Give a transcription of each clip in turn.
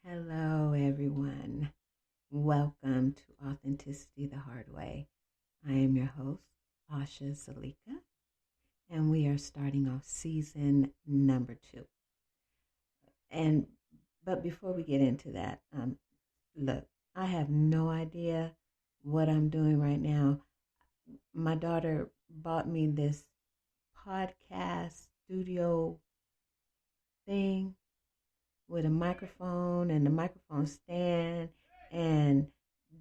Hello, everyone. Welcome to Authenticity the Hard Way. I am your host, Asha Salika, and we are starting off season number 2. And but before we get into that, look, I have no idea what I'm doing right now. My daughter bought me this podcast studio thing with a microphone and the microphone stand and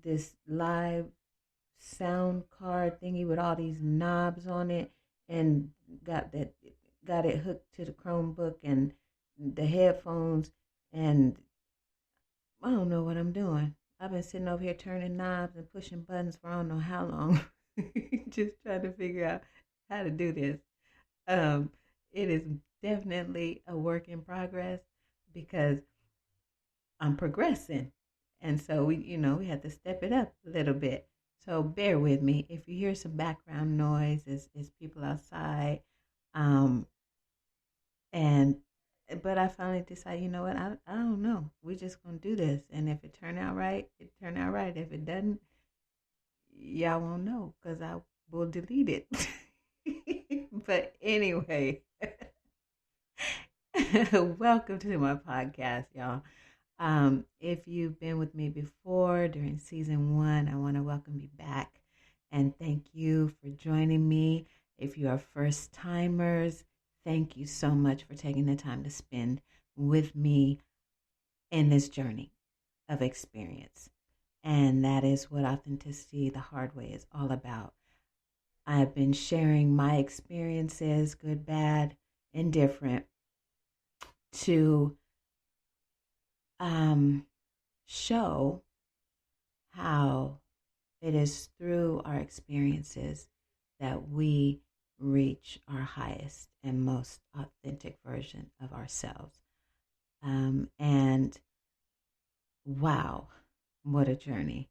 this live sound card thingy with all these knobs on it, and got it hooked to the Chromebook and the headphones, and I don't know what I'm doing. I've been sitting over here turning knobs and pushing buttons for I don't know how long, just trying to figure out how to do this. Um, it is definitely a work in progress because I'm progressing. And so we had to step it up a little bit. So bear with me. If you hear some background noise, it's people outside. Um, and but I finally decided, you know what, I don't know. We're just gonna do this. And if it turned out right, it turned out right. If it doesn't, y'all won't know because I will delete it. But anyway, welcome to my podcast, y'all. If you've been with me before during season 1, I want to welcome you back and thank you for joining me. If you are first timers, thank you so much for taking the time to spend with me in this journey of experience. And that is what Authenticity the Hard Way is all about. I've been sharing my experiences, good, bad, indifferent, to show how it is through our experiences that we reach our highest and most authentic version of ourselves. And wow, what a journey.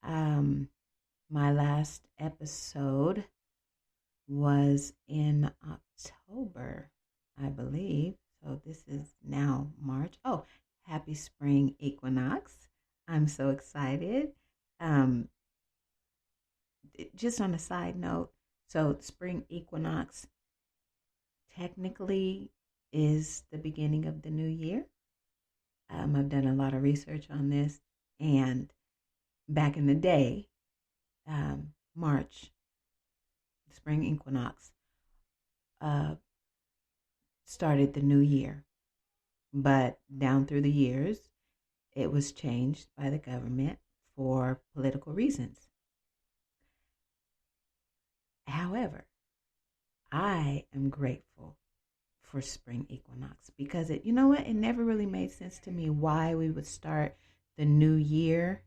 My last episode was in October, I believe. So this is now March. Oh, happy spring equinox. I'm so excited. Just on a side note, so spring equinox technically is the beginning of the new year. I've done a lot of research on this, and back in the day, March, spring equinox, started the new year. But down through the years, it was changed by the government for political reasons. However, I am grateful for spring equinox because it never really made sense to me why we would start the new year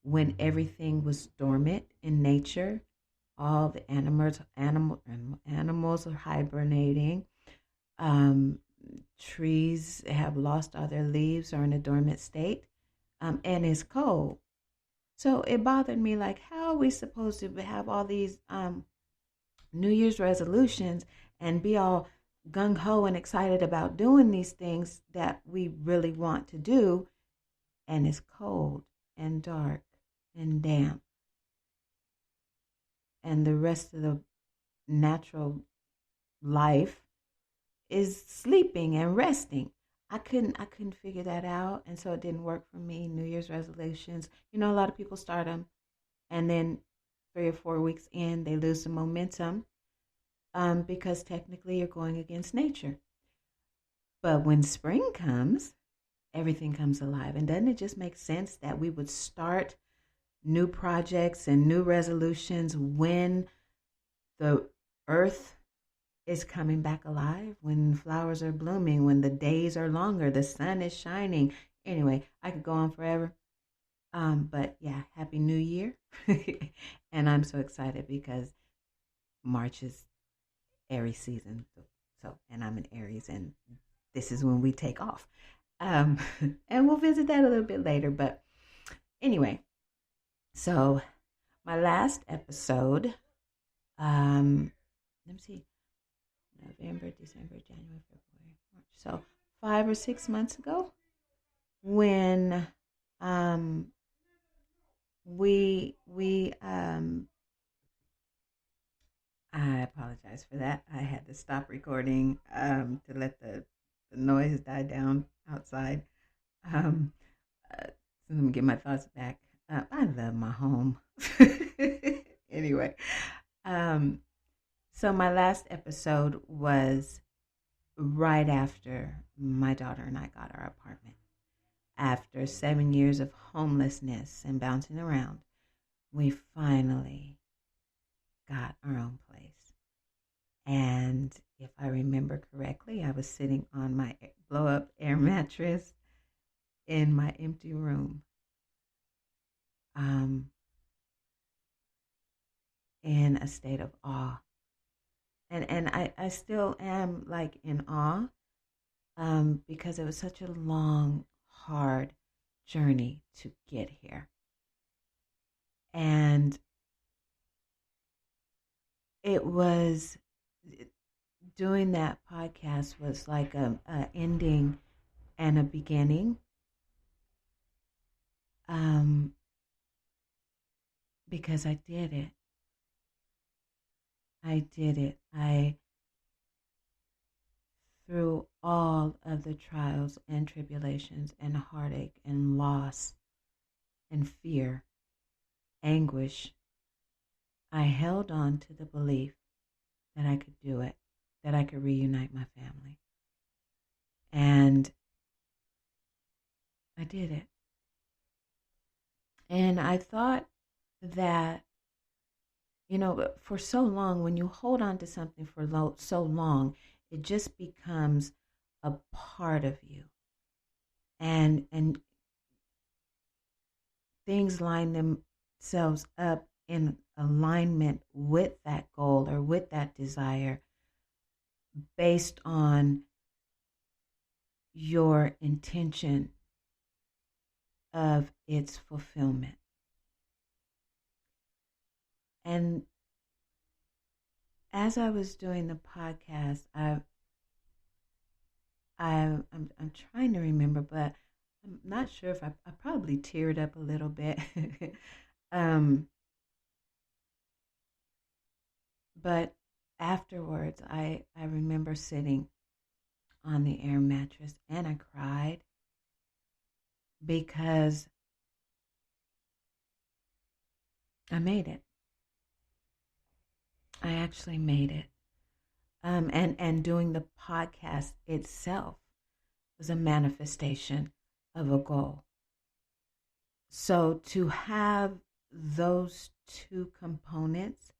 when everything was dormant in nature. All the animals are hibernating. Trees have lost all their leaves or in a dormant state, and it's cold. So it bothered me, like, how are we supposed to have all these New Year's resolutions and be all gung ho and excited about doing these things that we really want to do, and it's cold and dark and damp, and the rest of the natural life is sleeping and resting. I couldn't figure that out, and so it didn't work for me. New Year's resolutions, a lot of people start them, and then 3 or 4 weeks in, they lose the momentum, because technically you're going against nature. But when spring comes, everything comes alive, and doesn't it just make sense that we would start new projects and new resolutions when the earth is coming back alive, when flowers are blooming, when the days are longer, the sun is shining. Anyway, I could go on forever. But yeah, Happy New Year. And I'm so excited because March is Aries season. And I'm in Aries, and this is when we take off. And we'll visit that a little bit later. But anyway, so my last episode, let me see, November, December, January, February, March. So 5 or 6 months ago, when um, we I apologize for that. I had to stop recording to let the noise die down outside. Um, so let me get my thoughts back. I love my home. Anyway, um, so my last episode was right after my daughter and I got our apartment. After 7 years of homelessness and bouncing around, we finally got our own place. And if I remember correctly, I was sitting on my blow up air mattress in my empty room, um, in a state of awe. And I still am like in awe, because it was such a long, hard journey to get here. And it was, doing that podcast was like a ending and a beginning, because I did it. I did it. Through all of the trials and tribulations and heartache and loss and fear, anguish, I held on to the belief that I could do it, that I could reunite my family. And I did it. And I thought that, for so long, when you hold on to something for so long, it just becomes a part of you. And things line themselves up in alignment with that goal or with that desire based on your intention of its fulfillment. And as I was doing the podcast, I'm trying to remember, but I'm not sure if I probably teared up a little bit. But afterwards, I remember sitting on the air mattress and I cried because I made it. I actually made it. And doing the podcast itself was a manifestation of a goal. So to have those two components,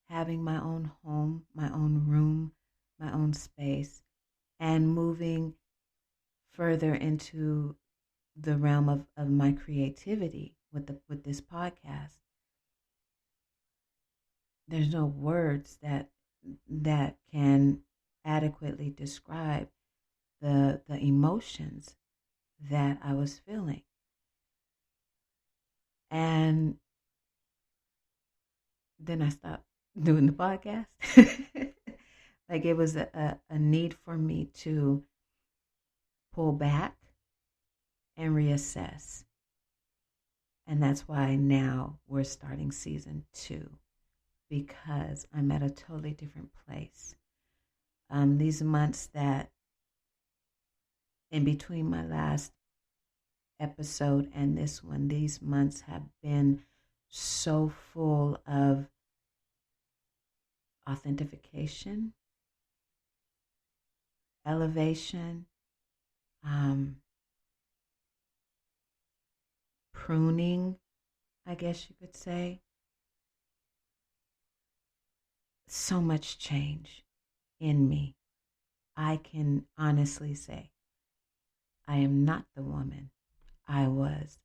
having my own home, my own room, my own space, and moving further into the realm of my creativity with this podcast, there's no words that can adequately describe the emotions that I was feeling. And then I stopped doing the podcast. Like it was a need for me to pull back and reassess. And that's why now we're starting season 2, because I'm at a totally different place. These months that in between my last episode and this one, these months have been so full of authentication, elevation, pruning, I guess you could say. So much change in me. I can honestly say I am not the woman I was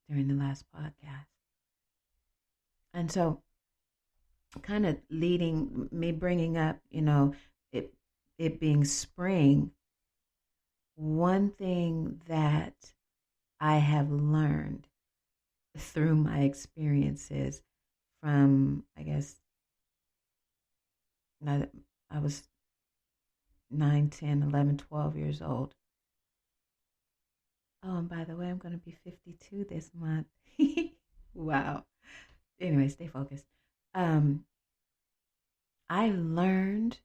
during the last podcast. And so kind of leading me, bringing up, it being spring, one thing that I have learned through my experiences from, I guess, I was 9, 10, 11, 12 years old Oh, and by the way, I'm going to be 52 this month. Wow. Anyway, stay focused. Um, I learned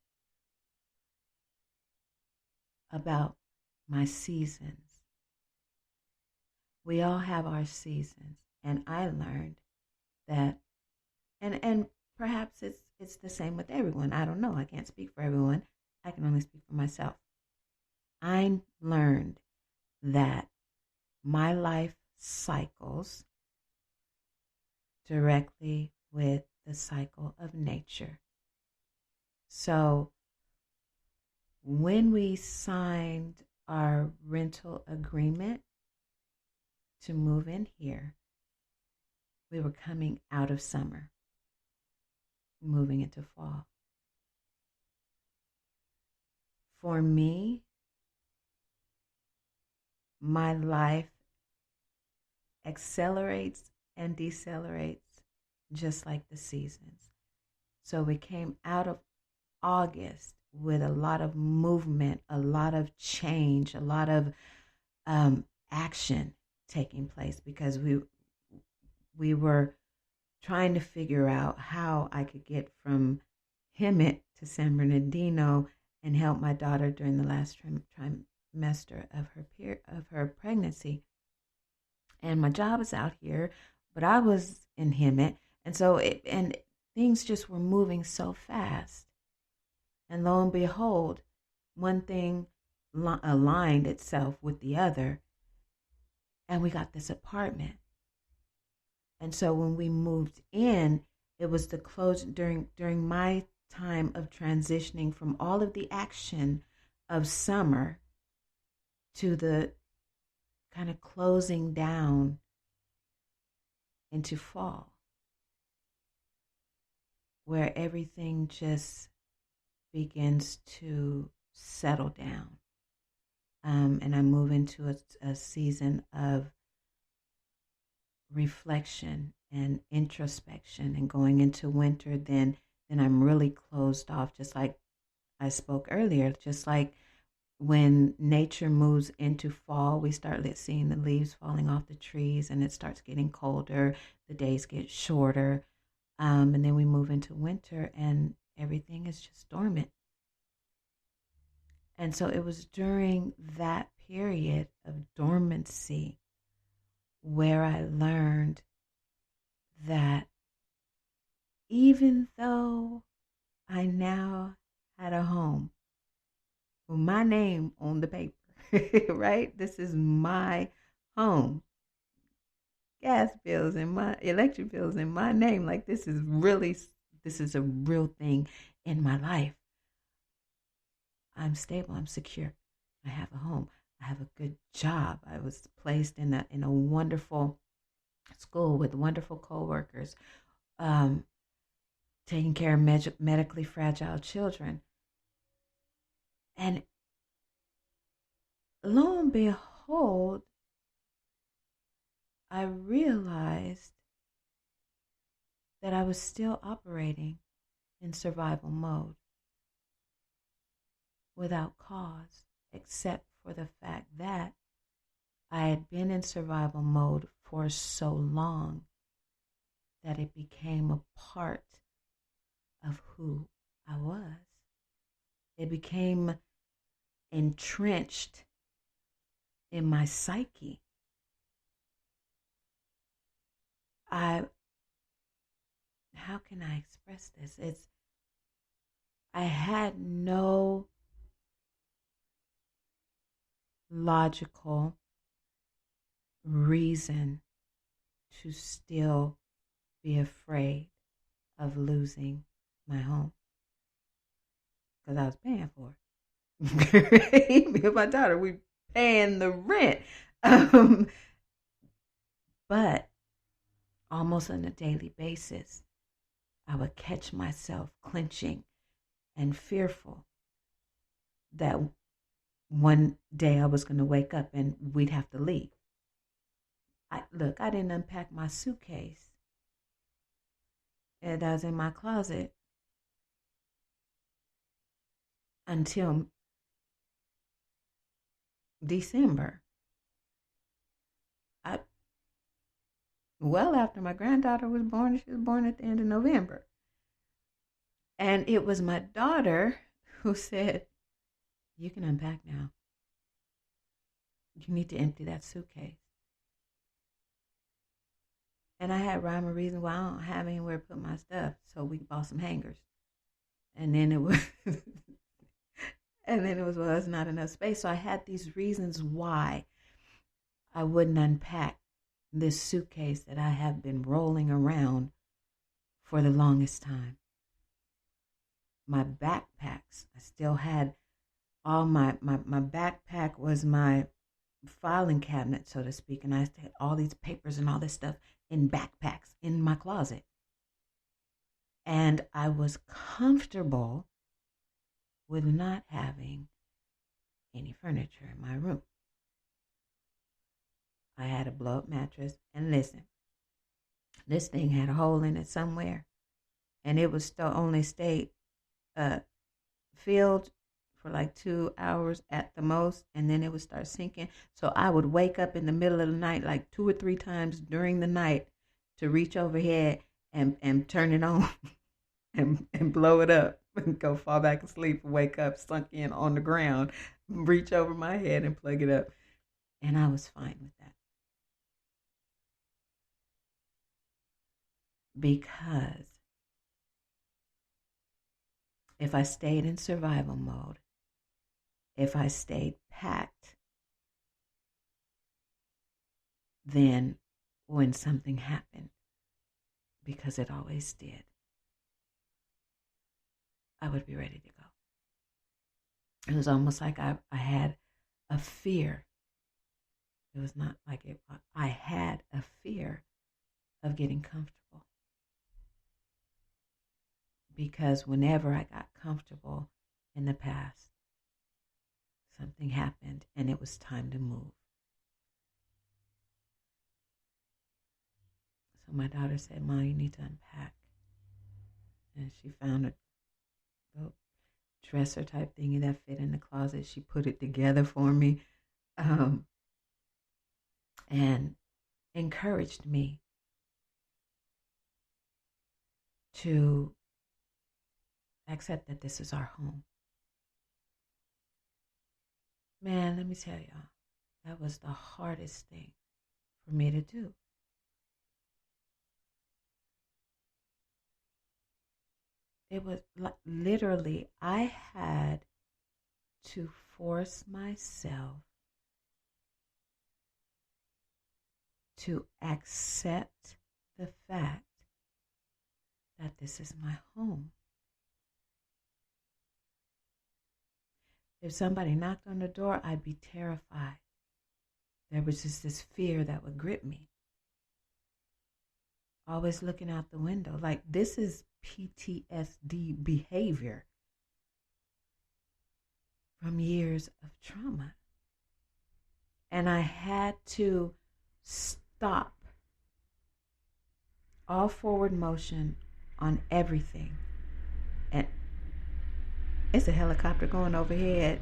about my seasons. We all have our seasons, and I learned that, and perhaps it's the same with everyone. I don't know. I can't speak for everyone. I can only speak for myself. I learned that my life cycles directly with the cycle of nature. So when we signed our rental agreement to move in here, we were coming out of summer, moving into fall. For me, my life accelerates and decelerates just like the seasons. So we came out of August with a lot of movement, a lot of change, a lot of action taking place because we were trying to figure out how I could get from Hemet to San Bernardino and help my daughter during the last trimester of her pregnancy. And my job is out here, but I was in Hemet, and so things just were moving so fast. And lo and behold, one thing aligned itself with the other, and we got this apartment. And so when we moved in, it was the close during my time of transitioning from all of the action of summer to the kind of closing down into fall, where everything just begins to settle down. And I move into a season of reflection and introspection, and going into winter, then I'm really closed off, just like I spoke earlier. Just like when nature moves into fall, we start seeing the leaves falling off the trees, and it starts getting colder, the days get shorter, and then we move into winter and everything is just dormant. And so it was during that period of dormancy where I learned that even though I now had a home with my name on the paper, right? This is my home. Gas bills and my electric bills in my name. Like this is a real thing in my life. I'm stable, I'm secure. I have a home. I have a good job. I was placed in a wonderful school with wonderful coworkers, taking care of medically fragile children. And lo and behold, I realized that I was still operating in survival mode without cause, except for the fact that I had been in survival mode for so long that it became a part of who I was. It became entrenched in my psyche. How can I express this? I had no logical reason to still be afraid of losing my home, because I was paying for it. Me and my daughter, we paying the rent. But almost on a daily basis, I would catch myself clenching and fearful that one day I was going to wake up and we'd have to leave. I didn't unpack my suitcase that was in my closet until December. well after my granddaughter was born. She was born at the end of November. And it was my daughter who said, you can unpack now. You need to empty that suitcase. And I had rhyme or reason why I don't have anywhere to put my stuff. So we bought some hangers. And then it was well, it's not enough space. So I had these reasons why I wouldn't unpack this suitcase that I have been rolling around for the longest time. My backpacks, I still had all my backpack was my filing cabinet, so to speak, and I had all these papers and all this stuff in backpacks in my closet. And I was comfortable with not having any furniture in my room. I had a blow-up mattress, and listen, this thing had a hole in it somewhere, and it was still only stayed filled for like 2 hours at the most, and then it would start sinking. So I would wake up in the middle of the night like 2 or 3 times during the night to reach overhead and turn it on and blow it up and go fall back asleep and wake up sunk in on the ground, reach over my head and plug it up. And I was fine with that. Because if I stayed in survival mode, if I stayed packed, then when something happened, because it always did, I would be ready to go. It was almost like I had a fear. It was not like it, I had a fear of getting comfortable. Because whenever I got comfortable in the past, something happened and it was time to move. So my daughter said, Mom, you need to unpack. And she found a dresser type thingy that fit in the closet. She put it together for me and encouraged me to accept that this is our home. Man, let me tell y'all, that was the hardest thing for me to do. It was like, literally, I had to force myself to accept the fact that this is my home. If somebody knocked on the door, I'd be terrified. There was just this fear that would grip me. Always looking out the window. Like, this is PTSD behavior from years of trauma. And I had to stop all forward motion on everything. And it's a helicopter going overhead.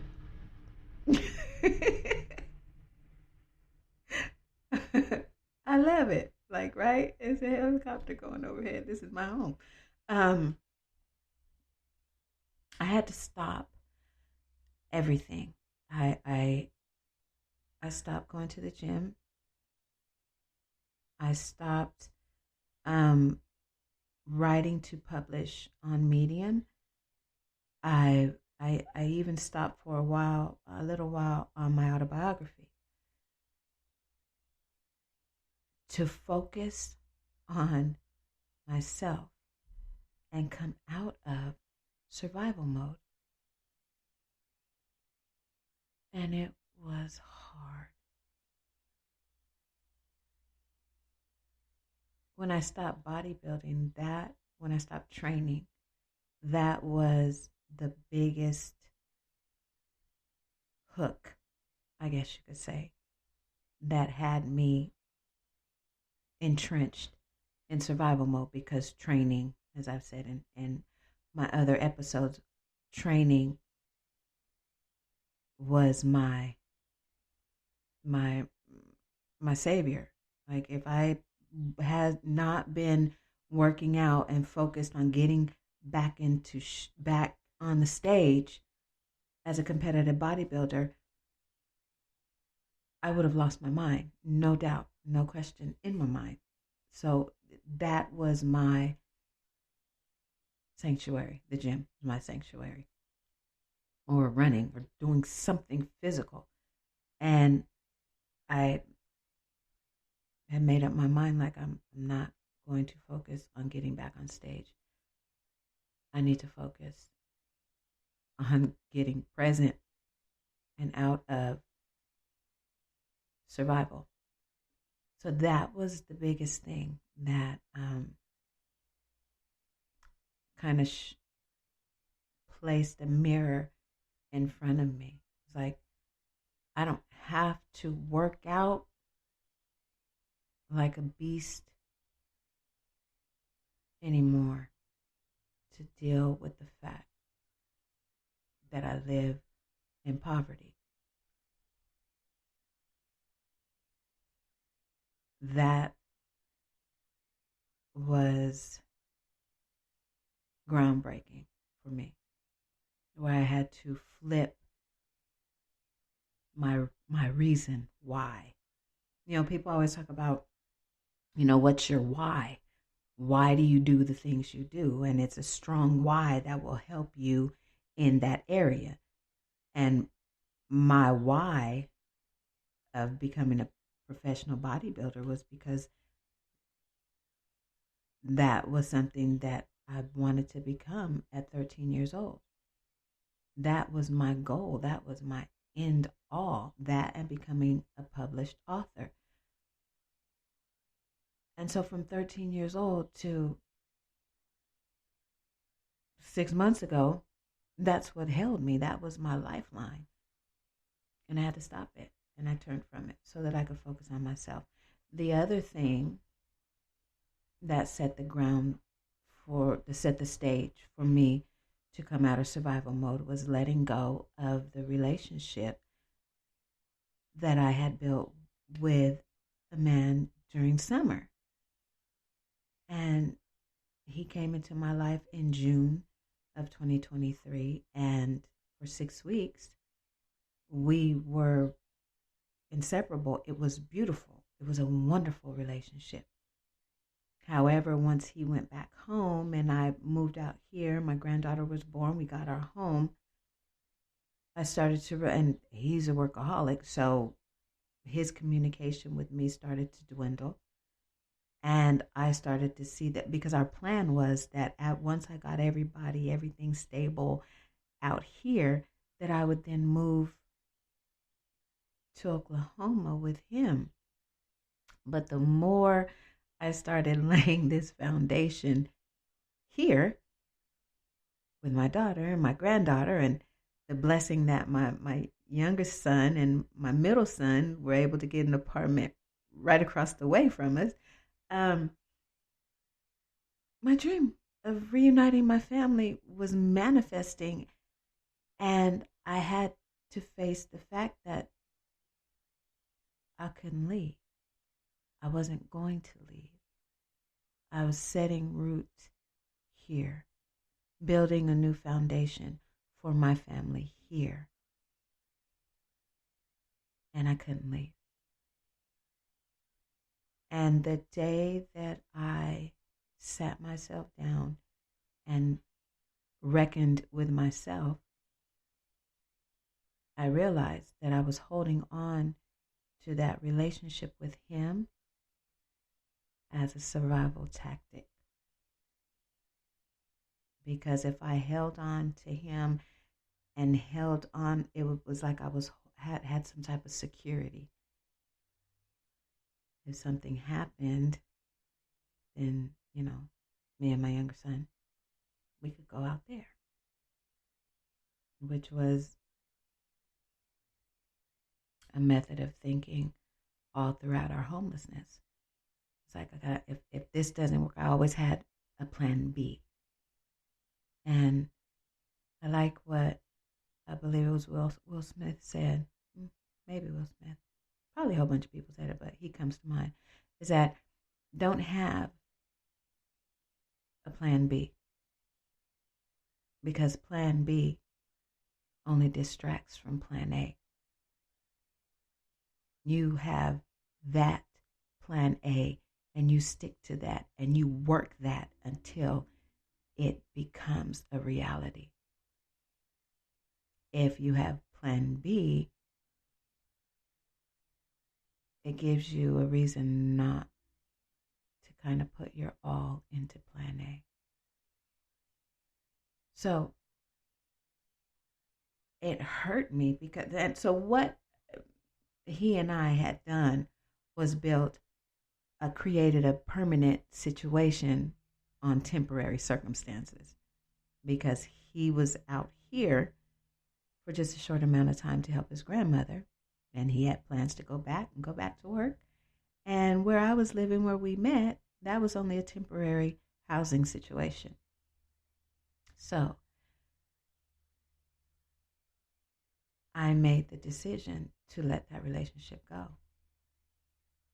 I love it. Like, right? It's a helicopter going overhead. This is my home. I had to stop everything. I stopped going to the gym. I stopped writing to publish on Medium. I even stopped for a little while on my autobiography to focus on myself and come out of survival mode. And it was hard. When I stopped bodybuilding, when I stopped training, that was the biggest hook, I guess you could say, that had me entrenched in survival mode, because training, as I've said in my other episodes, training was my savior. Like, if I has not been working out and focused on getting back into back on the stage as a competitive bodybuilder, I would have lost my mind, no doubt, no question in my mind. So that was my sanctuary. The gym was my sanctuary, or running, or doing something physical. And I had made up my mind, like, I'm not going to focus on getting back on stage. I need to focus on getting present and out of survival. So that was the biggest thing that kind of placed a mirror in front of me. It's like, I don't have to work out like a beast anymore to deal with the fact that I live in poverty. That was groundbreaking for me, where I had to flip my reason why. People always talk about, what's your why? Why do you do the things you do? And it's a strong why that will help you in that area. And my why of becoming a professional bodybuilder was because that was something that I wanted to become at 13 years old. That was my goal. That was my end all. That and becoming a published author. And so from 13 years old to 6 months ago, that's what held me. That was my lifeline. And I had to stop it. And I turned from it so that I could focus on myself. The other thing that set the stage for me to come out of survival mode was letting go of the relationship that I had built with a man during summer. And he came into my life in June of 2023, and for 6 weeks we were inseparable. It was beautiful. It was a wonderful relationship. However, once he went back home and I moved out here, my granddaughter was born, we got our home, I started to, and he's a workaholic, so his communication with me started to dwindle. And I started to see that, because our plan was that once I got everything stable out here, that I would then move to Oklahoma with him. But the more I started laying this foundation here with my daughter and my granddaughter, and the blessing that my youngest son and my middle son were able to get an apartment right across the way from us, my dream of reuniting my family was manifesting, and I had to face the fact that I couldn't leave. I wasn't going to leave. I was setting roots here, building a new foundation for my family here, and I couldn't leave. And the day that I sat myself down and reckoned with myself, I realized that I was holding on to that relationship with him as a survival tactic. Because if I held on to him and held on, it was like I had some type of security. If something happened, then, me and my younger son, we could go out there. Which was a method of thinking all throughout our homelessness. It's like, if this doesn't work, I always had a plan B. And I like what I believe it was Will Smith said. Maybe Will Smith. Probably a whole bunch of people said it, but he comes to mind. Is that don't have a plan B, because plan B only distracts from plan A. You have that plan A, and you stick to that, and you work that until it becomes a reality. If you have plan B, it gives you a reason not to kind of put your all into plan A. So it hurt me because, and so what he and I had done was created a permanent situation on temporary circumstances, because he was out here for just a short amount of time to help his grandmother, and he had plans to go back to work. And where I was living, where we met, that was only a temporary housing situation. So I made the decision to let that relationship go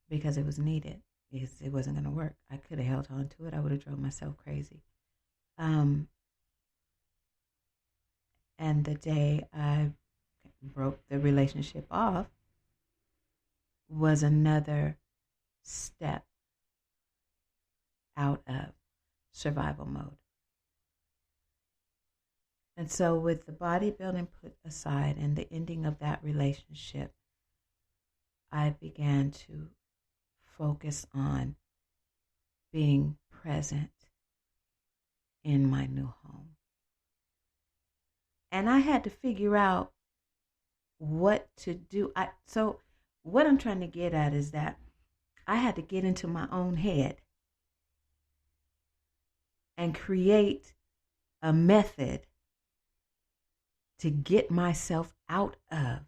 because it was needed. It wasn't going to work. I could have held on to it. I would have drove myself crazy. And the day I broke the relationship off was another step out of survival mode. And so with the bodybuilding put aside and the ending of that relationship, I began to focus on being present in my new home. And I had to figure out what to do. So what I'm trying to get at is that I had to get into my own head and create a method to get myself out of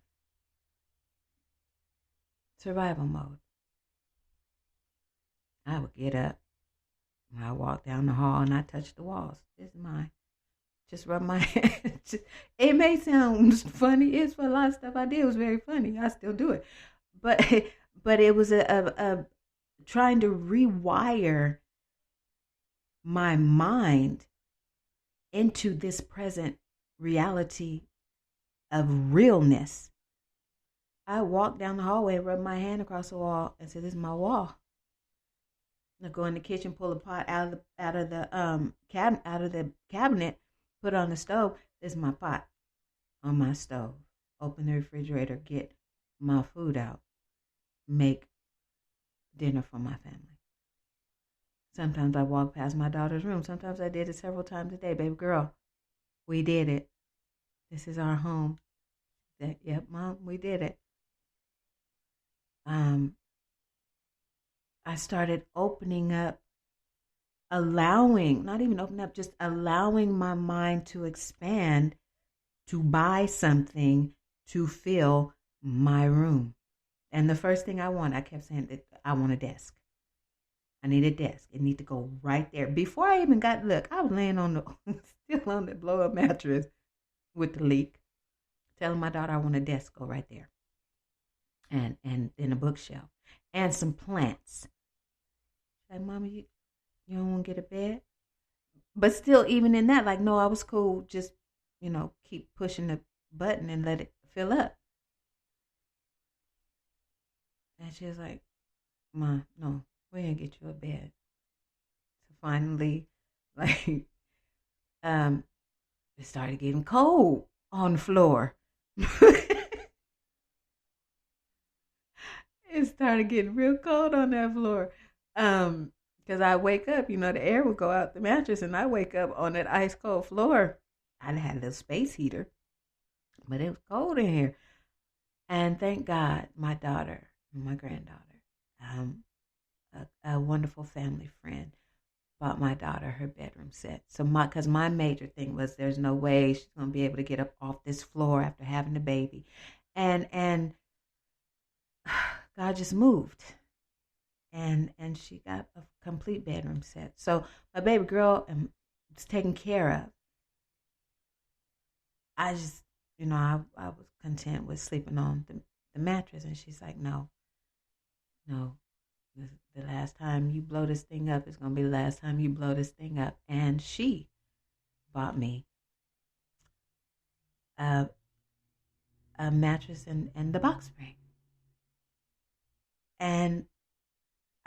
survival mode. I would get up, I walk down the hall, and I touch the walls. This is mine. Just rub my head. It may sound funny. It's for a lot of stuff I did. It was very funny. I still do it. But it was a trying to rewire my mind into this present reality of realness. I walked down the hallway, rubbed my hand across the wall, and said, "This is my wall." I go in the kitchen, pull a pot out of the cabinet, put it on the stove. This is my pot on my stove. Open the refrigerator, get my food out, make dinner for my family. Sometimes I walk past my daughter's room. Sometimes I did it several times a day. "Baby girl, we did it. This is our home." "Yep, Mom, we did it." I started opening up, not even opening up, just allowing my mind to expand, to buy something to fill my room. And the first thing I kept saying that I want a desk. I need a desk. It needs to go right there. Before I even I was laying still on the blow up mattress with the leak, telling my daughter I want a desk, go right there. And in a bookshelf. And some plants. Like, "Mama, you don't want to get a bed?" But still, even in that, like, no, I was cool. Just, keep pushing the button and let it fill up. And she was like, "Ma, no, we ain't get you a bed." So finally, it started getting cold on the floor. It started getting real cold on that floor. Because I wake up, the air would go out the mattress, and I wake up on that ice cold floor. I had a little space heater, but it was cold in here. And thank God, my daughter, my granddaughter, a wonderful family friend, bought my daughter her bedroom set. So because my major thing was, there's no way she's gonna be able to get up off this floor after having a baby, and God just moved. And she got a complete bedroom set. So my baby girl was taken care of. I just, I was content with sleeping on the mattress. And she's like, no, The last time you blow this thing up is going to be the last time you blow this thing up. And she bought me a mattress and the box spring. And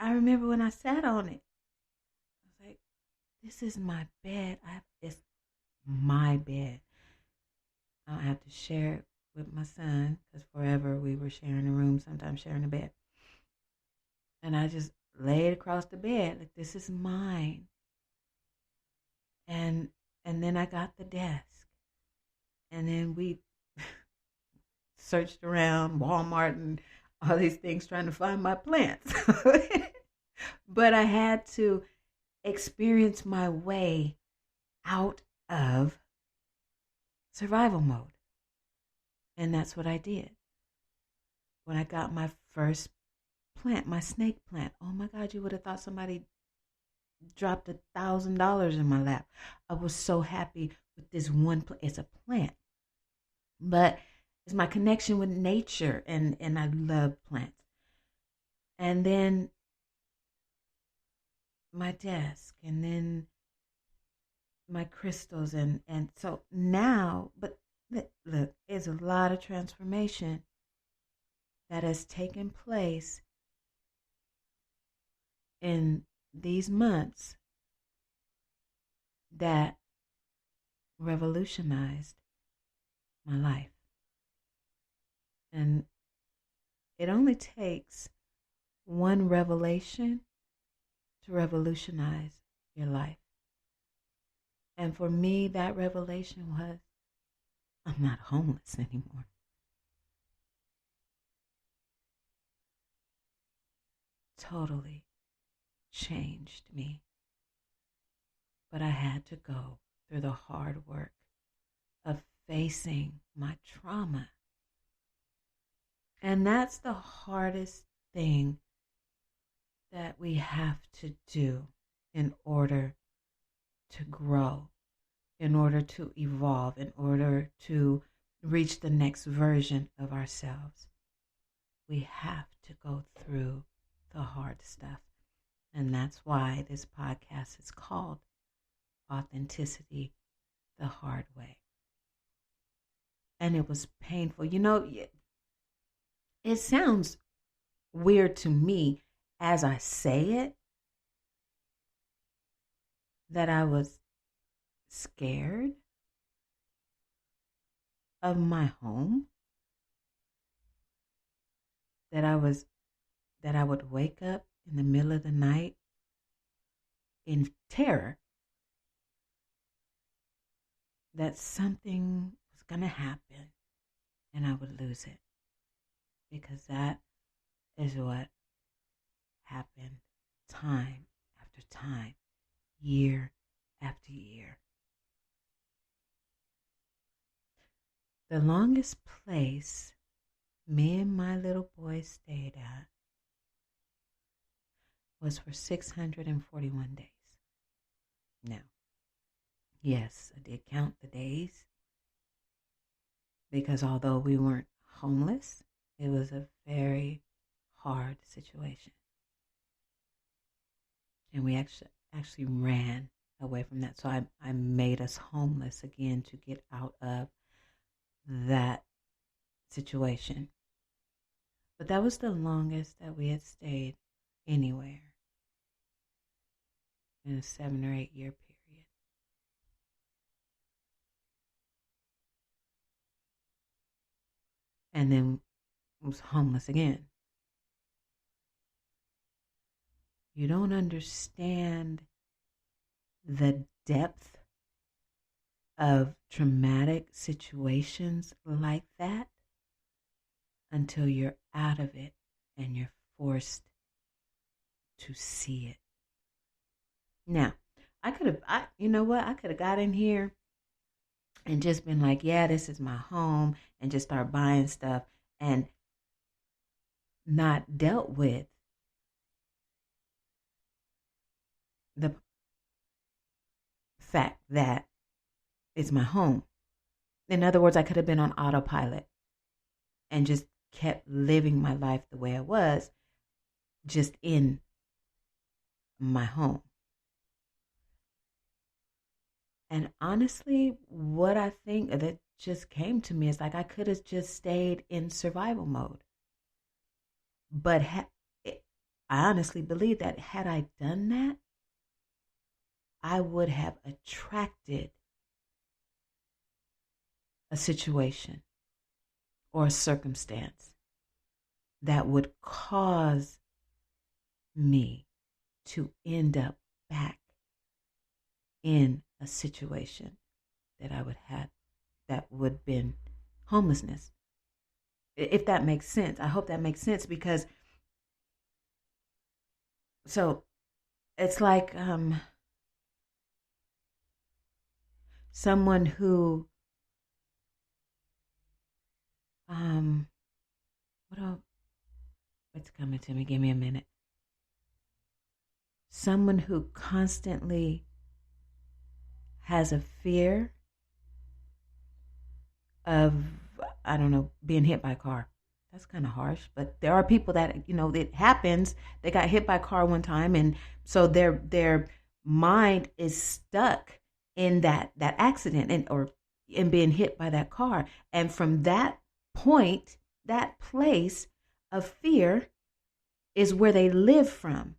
I remember when I sat on it, I was like, this is my bed. It's my bed. I don't have to share it with my son, because forever we were sharing a room, sometimes sharing a bed. And I just laid across the bed like, this is mine. And then I got the desk. And then we searched around Walmart and all these things trying to find my plants. But I had to experience my way out of survival mode. And that's what I did. When I got my first plant, my snake plant, oh my God, you would have thought somebody dropped $1,000 in my lap. I was so happy with this one plant. It's a plant, but it's my connection with nature, and I love plants. And then my desk, and then my crystals, and so now, but look, there's a lot of transformation that has taken place in these months that revolutionized my life. And it only takes one revelation to revolutionize your life. And for me, that revelation was, I'm not homeless anymore. Totally changed me. But I had to go through the hard work of facing my trauma. And that's the hardest thing that we have to do in order to grow, in order to evolve, in order to reach the next version of ourselves. We have to go through the hard stuff. And that's why this podcast is called Authenticity the Hard Way. And it was painful. You know, it sounds weird to me as I say it, that I was scared of my home, that I would wake up in the middle of the night in terror that something was going to happen and I would lose it. Because that is what happened time after time, year after year. The longest place me and my little boy stayed at was for 641 days. Now, yes, I did count the days, because although we weren't homeless, it was a very hard situation. And we actually ran away from that. So I made us homeless again to get out of that situation. But that was the longest that we had stayed anywhere in a 7 or 8 year period. And then was homeless again. You don't understand the depth of traumatic situations like that until you're out of it and you're forced to see it. Now, I could have got in here and just been like, yeah, this is my home, and just start buying stuff and not dealt with the fact that it's my home. In other words, I could have been on autopilot and just kept living my life the way it was. just in my home. And honestly, what I think that just came to me is like I could have just stayed in survival mode. But I honestly believe that had I done that, I would have attracted a situation or a circumstance that would cause me to end up back in a situation that I would have that would have been homelessness. If that makes sense. I hope that makes sense because so it's like someone who what's coming to me? Give me a minute. Someone who constantly has a fear of, I don't know, being hit by a car. That's kind of harsh, but there are people that, it happens. They got hit by a car one time, and so their mind is stuck in that accident and being hit by that car. And from that point, that place of fear is where they live from.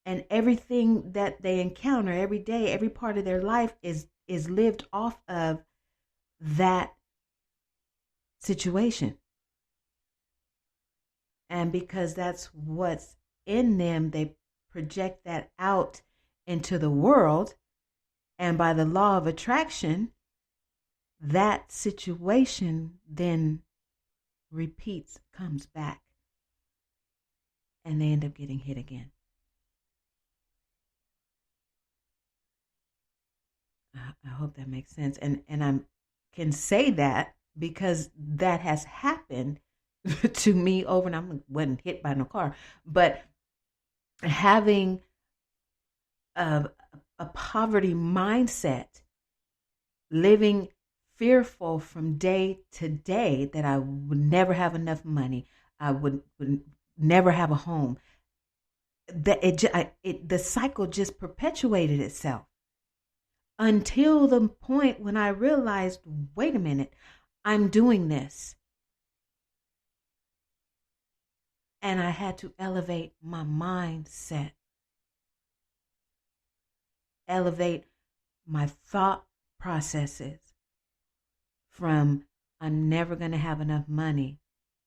And everything that they encounter every day, every part of their life is lived off of that situation. And because that's what's in them, they project that out into the world. And by the law of attraction, that situation then repeats, comes back, and they end up getting hit again. I hope that makes sense. And I can say that because that has happened to me over, and I wasn't hit by no car, but having a poverty mindset, living fearful from day to day that I would never have enough money, I would never have a home. That the cycle just perpetuated itself until the point when I realized, wait a minute, I'm doing this. And I had to elevate my mindset, elevate my thought processes from I'm never going to have enough money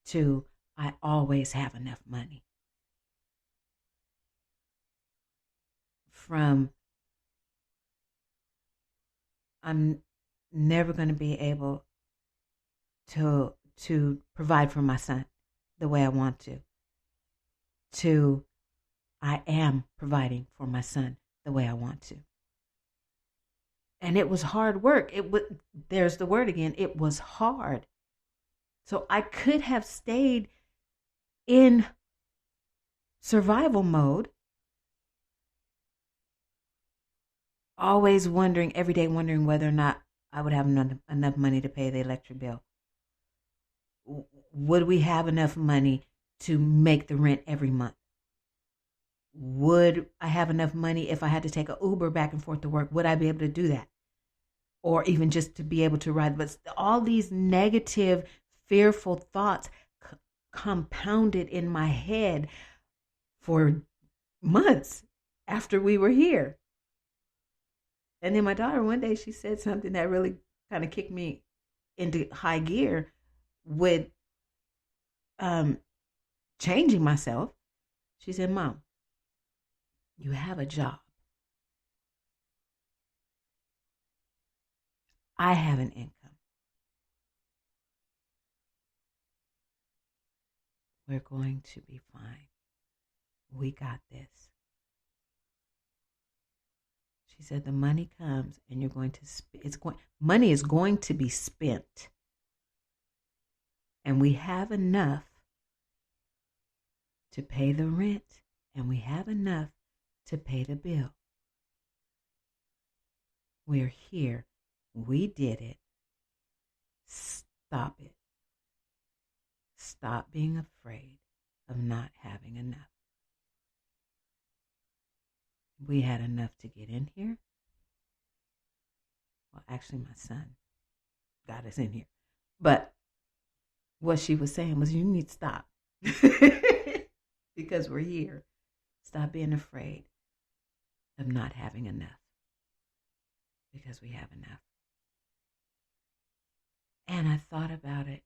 to I always have enough money. From I'm never going to be able to provide for my son the way I want to I am providing for my son the way I want to. And it was hard work. There's the word again. It was hard. So I could have stayed in survival mode, always wondering, every day wondering whether or not I would have enough money to pay the electric bill. Would we have enough money to make the rent every month? Would I have enough money if I had to take an Uber back and forth to work? Would I be able to do that? Or even just to be able to ride? But all these negative, fearful thoughts compounded in my head for months after we were here. And then my daughter, one day, she said something that really kind of kicked me into high gear with changing myself. She said, Mom, you have a job. I have an income. We're going to be fine. We got this. She said the money comes and you're going to money is going to be spent. And we have enough to pay the rent, and we have enough to pay the bill. We're here. We did it. Stop it. Stop being afraid. of not having enough. We had enough to get in here. Well, actually, my son got us in here. But what she was saying was, you need to stop. Because we're here. Stop being afraid of not having enough. Because we have enough. And I thought about it.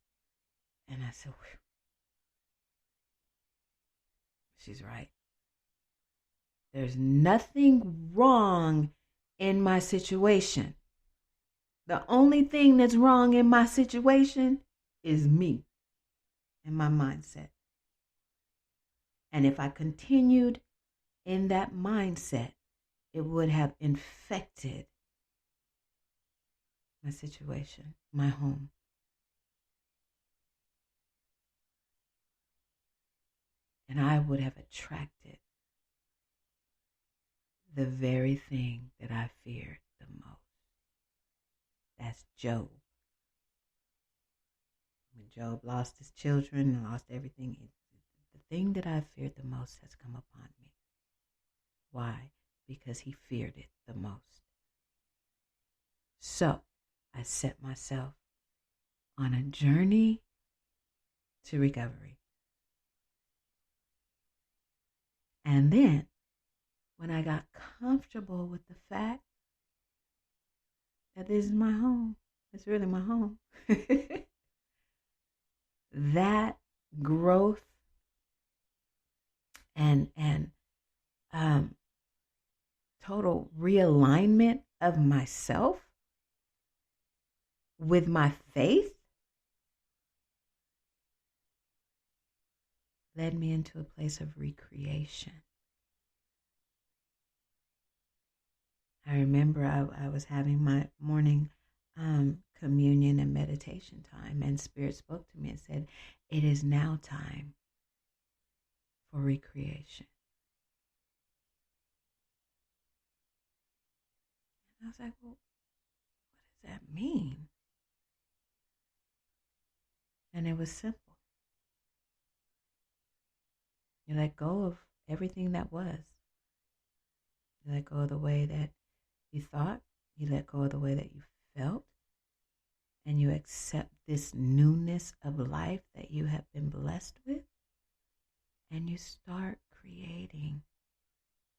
And I said, whew, she's right. There's nothing wrong in my situation. The only thing that's wrong in my situation is me and my mindset. And if I continued in that mindset, it would have infected my situation, my home. And I would have attracted the very thing that I feared the most. That's Job. When Job lost his children and lost everything, the thing that I feared the most has come upon me. Why? Because he feared it the most. So I set myself on a journey to recovery. And then, when I got comfortable with the fact that this is my home, it's really my home, that growth and total realignment of myself with my faith led me into a place of recreation. I remember I was having my morning communion and meditation time, and Spirit spoke to me and said, it is now time for recreation. And I was like, well, what does that mean? And it was simple. You let go of everything that was. You let go of the way that you thought. You let go of the way that you felt. And you accept this newness of life that you have been blessed with. And you start creating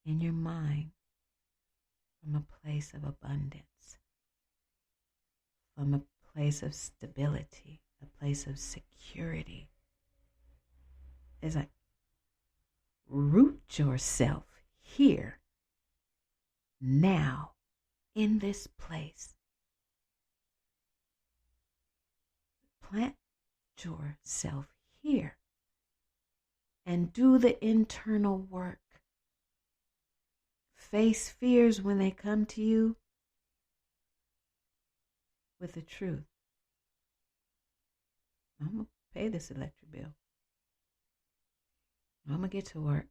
in your mind from a place of abundance, from a place of stability, a place of security. It's like, root yourself here, now, in this place. Plant yourself here and do the internal work. Face fears when they come to you with the truth. I'm going to pay this electric bill. I'm going to get to work.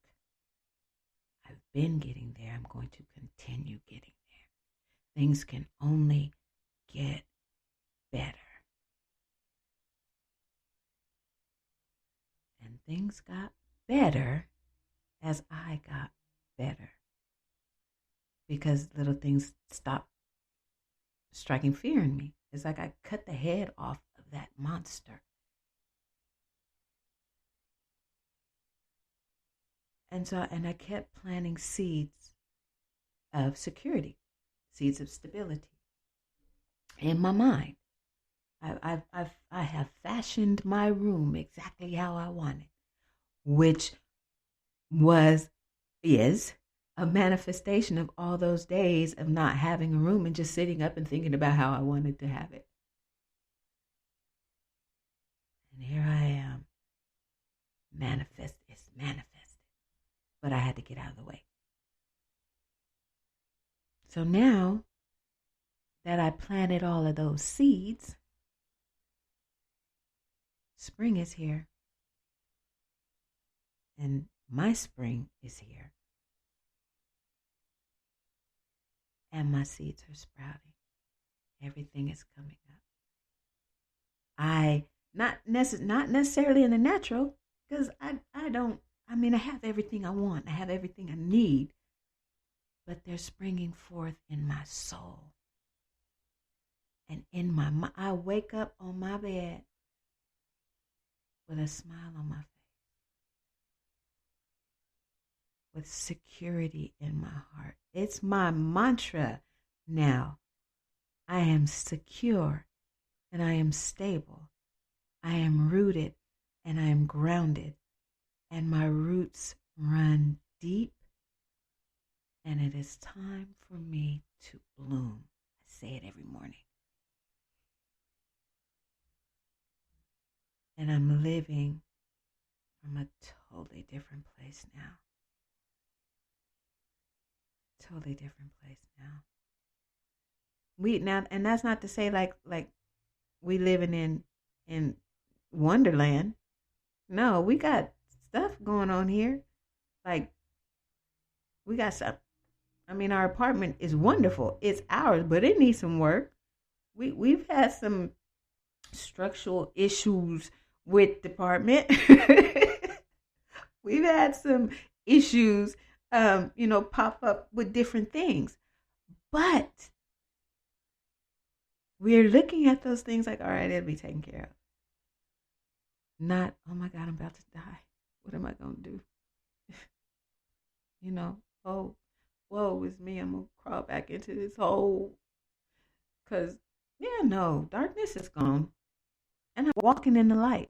I've been getting there. I'm going to continue getting there. Things can only get better. And things got better as I got better. Because little things stopped striking fear in me. It's like I cut the head off of that monster. And I kept planting seeds of security, seeds of stability in my mind. I have fashioned my room exactly how I wanted, which is a manifestation of all those days of not having a room and just sitting up and thinking about how I wanted to have it. And here I am. It's manifested. But I had to get out of the way. So now that I planted all of those seeds, spring is here. And my spring is here. And my seeds are sprouting. Everything is coming up. Not necessarily in the natural, Because I don't, I mean, I have everything I want. I have everything I need. But they're springing forth in my soul. And in my mind. I wake up on my bed with a smile on my face. With security in my heart. It's my mantra now. I am secure and I am stable. I am rooted and I am grounded. And my roots run deep. And it is time for me to bloom. I say it every morning. And I'm living from a totally different place now. Totally different place now. And that's not to say like we living in Wonderland. No, we got stuff going on here. Like we got some. I mean, our apartment is wonderful. It's ours, but it needs some work. We've had some structural issues with the apartment. We've had some issues pop up with different things. But we're looking at those things like, all right, it'll be taken care of. Not, oh my God, I'm about to die. What am I going to do? Oh, woe is me. I'm going to crawl back into this hole. Because, darkness is gone. And I'm walking in the light.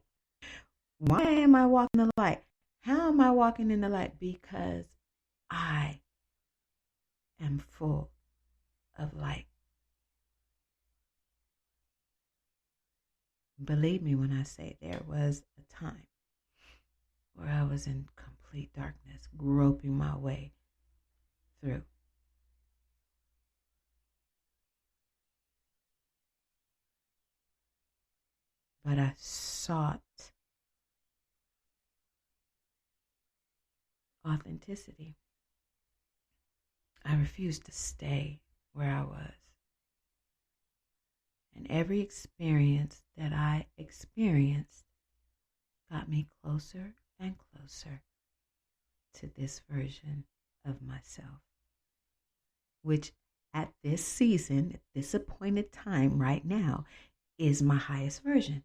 Why am I walking in the light? How am I walking in the light? Because I am full of light. Believe me when I say there was a time where I was in complete darkness, groping my way through. But I sought authenticity. I refused to stay where I was. And every experience that I experienced got me closer and closer to this version of myself, which at this season, at this appointed time right now, is my highest version.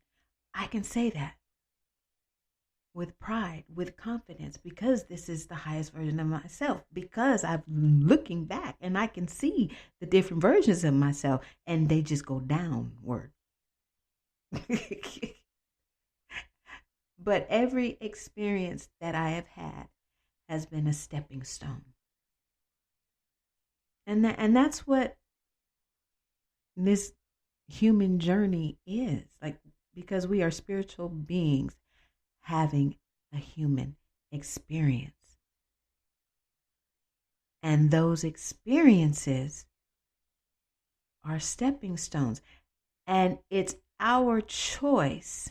I can say that with pride, with confidence, because this is the highest version of myself, because I'm looking back and I can see the different versions of myself and they just go downward. But every experience that I have had has been a stepping stone. And that's what this human journey is. Like, because we are spiritual beings having a human experience. And those experiences are stepping stones. And it's our choice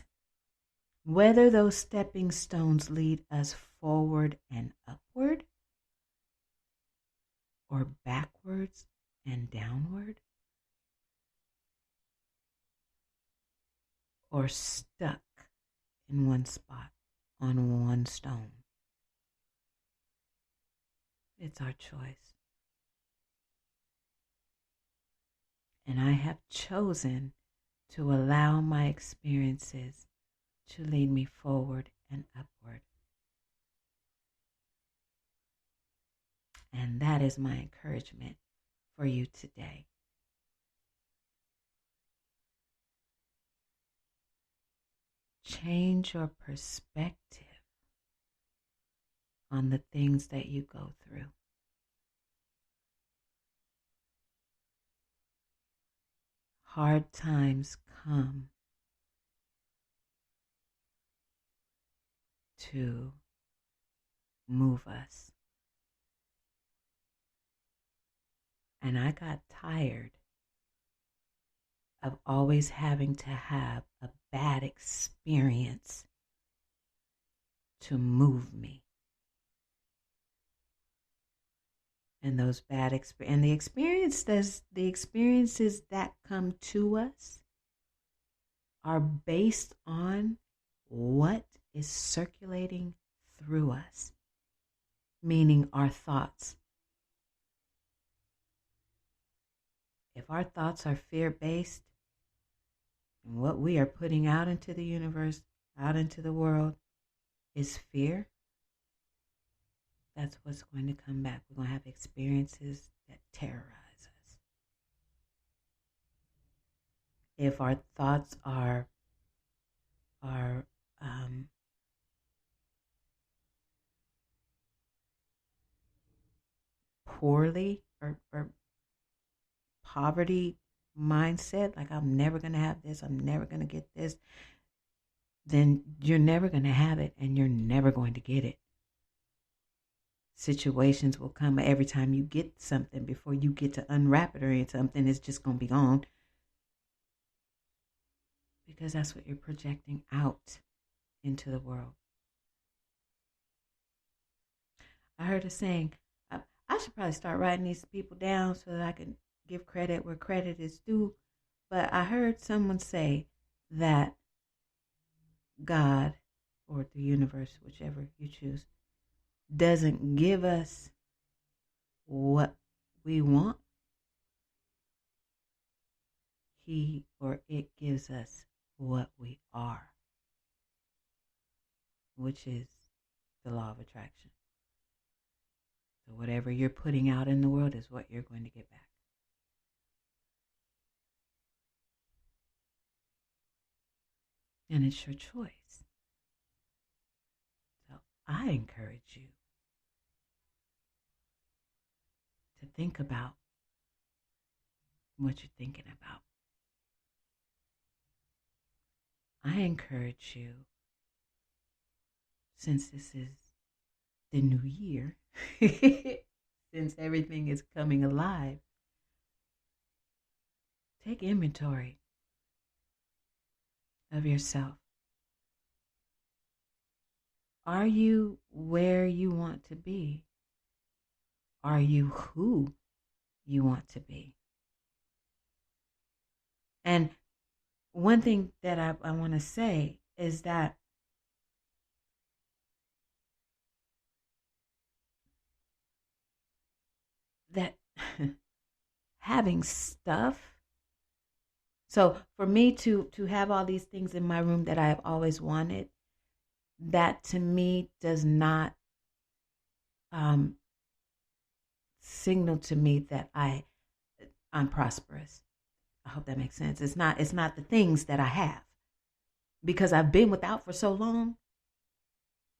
whether those stepping stones lead us forward and upward, or backwards and downward, or stuck in one spot on one stone. It's our choice. And I have chosen to allow my experiences to lead me forward and upward. And that is my encouragement for you today. Change your perspective on the things that you go through. Hard times come to move us. And I got tired of always having to have a bad experience to move me. And those the experiences that come to us are based on what is circulating through us, meaning our thoughts. If our thoughts are fear-based, and what we are putting out into the universe, out into the world, is fear, that's what's going to come back. We're going to have experiences that terrorize us. If our thoughts are poorly or poverty mindset, like I'm never going to have this, I'm never going to get this, then you're never going to have it and you're never going to get it. Situations will come every time you get something. Before you get to unwrap it or into something, it's just going to be gone. Because that's what you're projecting out into the world. I heard a saying, I should probably start writing these people down so that I can give credit where credit is due. But I heard someone say that God, or the universe, whichever you choose, doesn't give us what we want. He or it gives us what we are, which is the law of attraction. So whatever you're putting out in the world is what you're going to get back. And it's your choice. So I encourage you to think about what you're thinking about. I encourage you, since this is the new year, since everything is coming alive, take inventory of yourself. Are you where you want to be? Are you who you want to be? And one thing that I want to say is that having stuff, so for me to have all these things in my room that I have always wanted, that to me does not signal to me that I'm prosperous. I hope that makes sense. It's not the things that I have, because I've been without for so long,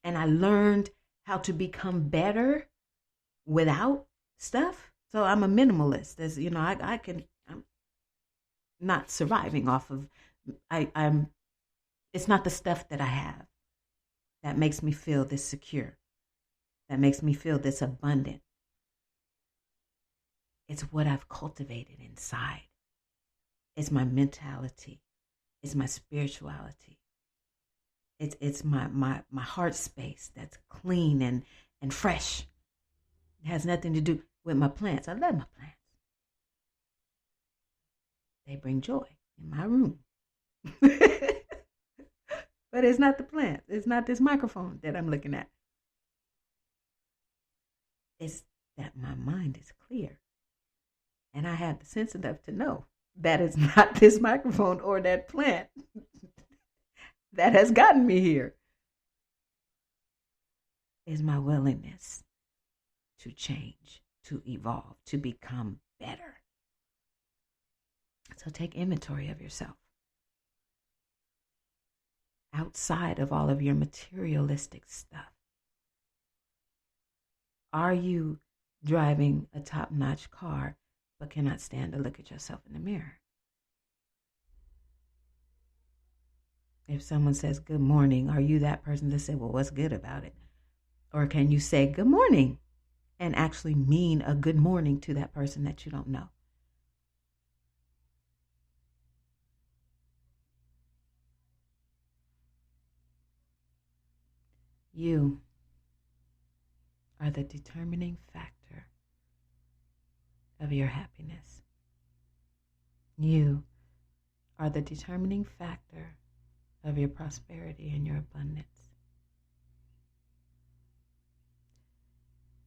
and I learned how to become better without stuff. So I'm a minimalist. As you know, I'm not surviving off of. It's not the stuff that I have that makes me feel this secure, that makes me feel this abundant. It's what I've cultivated inside. It's my mentality. It's my spirituality. It's my heart space that's clean and fresh. It has nothing to do with my plants. I love my plants. They bring joy in my room. But it's not the plants. It's not this microphone that I'm looking at. It's that my mind is clear. And I have the sense enough to know that it's not this microphone or that plant that has gotten me here. Is my willingness to change, to evolve, to become better. So take inventory of yourself. Outside of all of your materialistic stuff. Are you driving a top-notch car but cannot stand to look at yourself in the mirror? If someone says good morning, are you that person to say, well, what's good about it? Or can you say good morning and actually mean a good morning to that person that you don't know? You are the determining factor of your happiness. You are the determining factor of your prosperity and your abundance.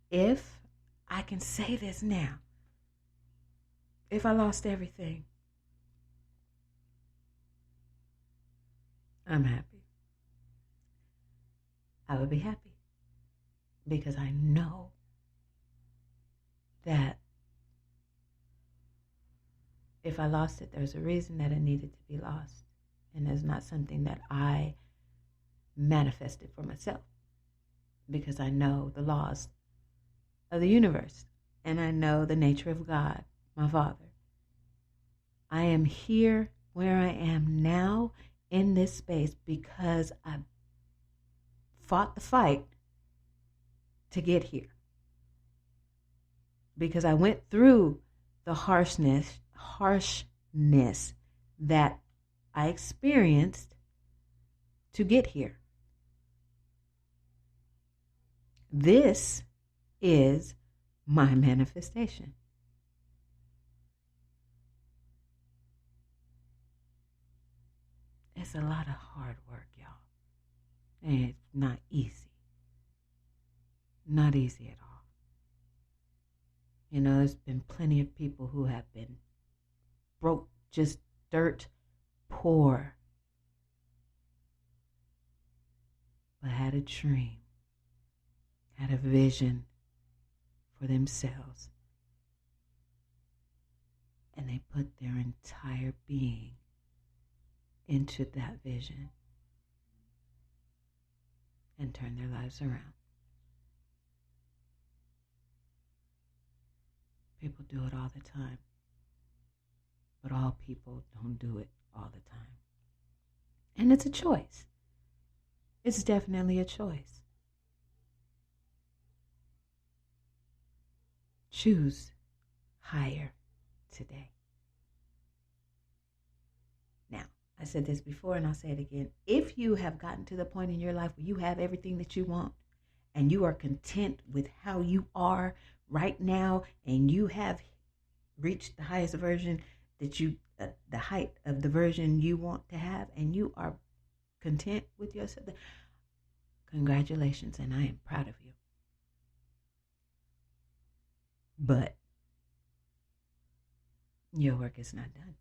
if I can say this now, if I lost everything, I'm happy. I would be happy because I know that if I lost it, there's a reason that it needed to be lost. And it's not something that I manifested for myself, because I know the laws of the universe and I know the nature of God, my Father. I am here where I am now in this space because I fought the fight to get here. Because I went through the harshness that I experienced to get here. This is my manifestation. It's a lot of hard work, y'all. And it's not easy. Not easy at all. You know, there's been plenty of people who have been broke, just dirt poor, but had a dream, had a vision for themselves, and they put their entire being into that vision and turned their lives around. People do it all the time, but all people don't do it all the time. And it's a choice. It's definitely a choice. Choose higher today. Now, I said this before and I'll say it again. If you have gotten to the point in your life where you have everything that you want and you are content with how you are right now and you have reached the highest version that you, the height of the version you want to have, and you are content with yourself, congratulations, and I am proud of you. But your work is not done.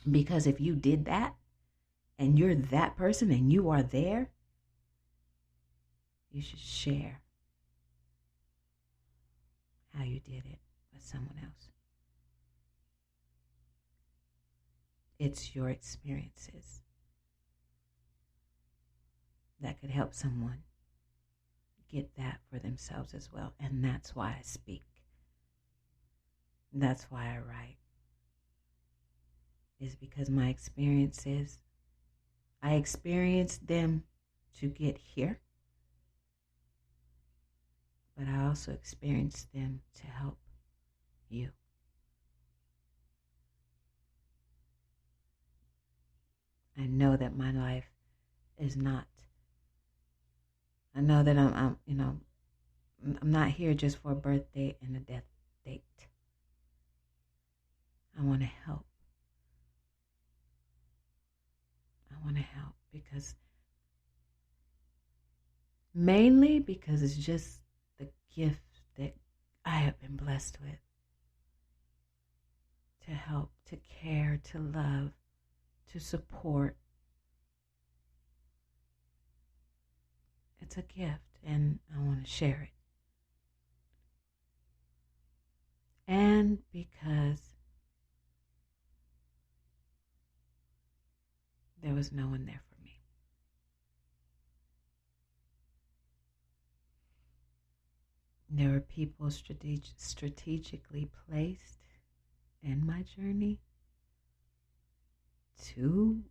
Because if you did that, and you're that person, and you are there, you should share how you did it with someone else. It's your experiences that could help someone get that for themselves as well. And that's why I speak. That's why I write. Is because my experiences, I experienced them to get here, but I also experienced them to help you. I know that my life is not, I know that I'm not here just for a birthday and a death date. I want to help. I want to help mainly because it's just the gift that I have been blessed with. To help, to care, to love, to support. It's a gift and I want to share it. And because there was no one there for me. There were people strategically placed in my journey to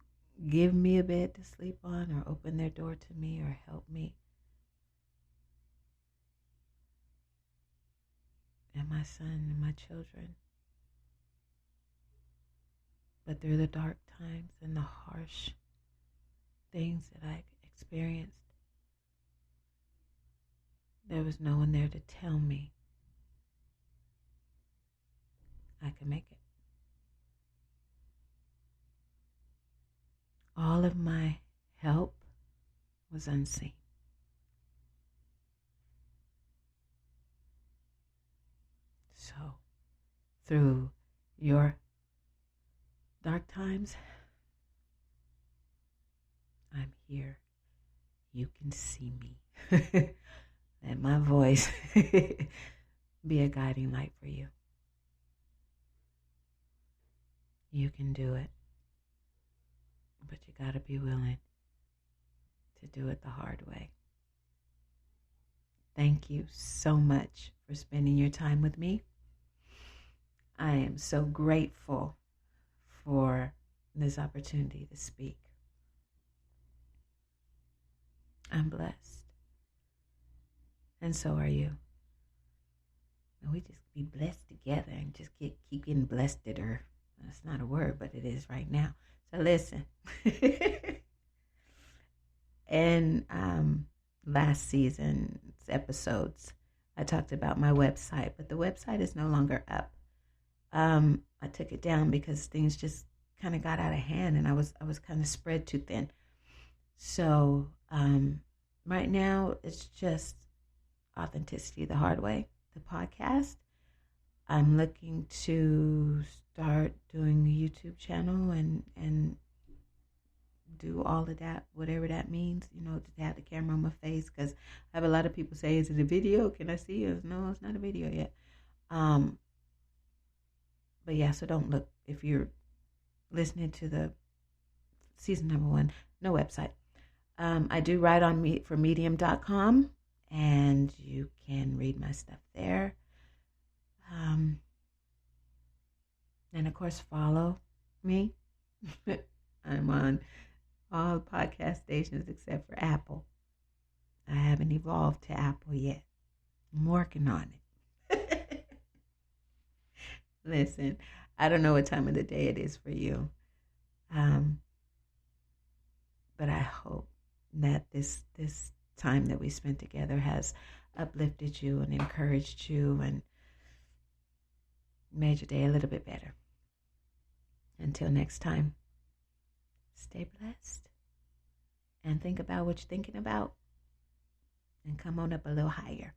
give me a bed to sleep on or open their door to me or help me. And my son and my children. But through the dark times and the harsh things that I experienced, there was no one there to tell me I could make it. All of my help was unseen. through your dark times, I'm here. You can see me. Let my voice be a guiding light for you. You can do it. But you got to be willing to do it the hard way. Thank you so much for spending your time with me. I am so grateful for this opportunity to speak. I'm blessed. And so are you. And we just be blessed together and just keep getting blessed. That's not a word, but it is right now. So listen. And last season's episodes, I talked about my website, but the website is no longer up. I took it down because things just kind of got out of hand, and I was kind of spread too thin. So right now it's just Authenticity the Hard Way, the podcast. I'm looking to start doing a YouTube channel and do all of that, whatever that means, to have the camera on my face, because I have a lot of people say, is it a video? Can I see it? No, it's not a video yet. But yeah, so don't look. If you're listening to the season number 1, no website. I do write on for medium.com, and you can read my stuff there. And of course, follow me. I'm on all podcast stations except for Apple. I haven't evolved to Apple yet. I'm working on it. Listen, I don't know what time of the day it is for you. But I hope that this time that we spent together has uplifted you and encouraged you and made your day a little bit better. Until next time, stay blessed and think about what you're thinking about and come on up a little higher.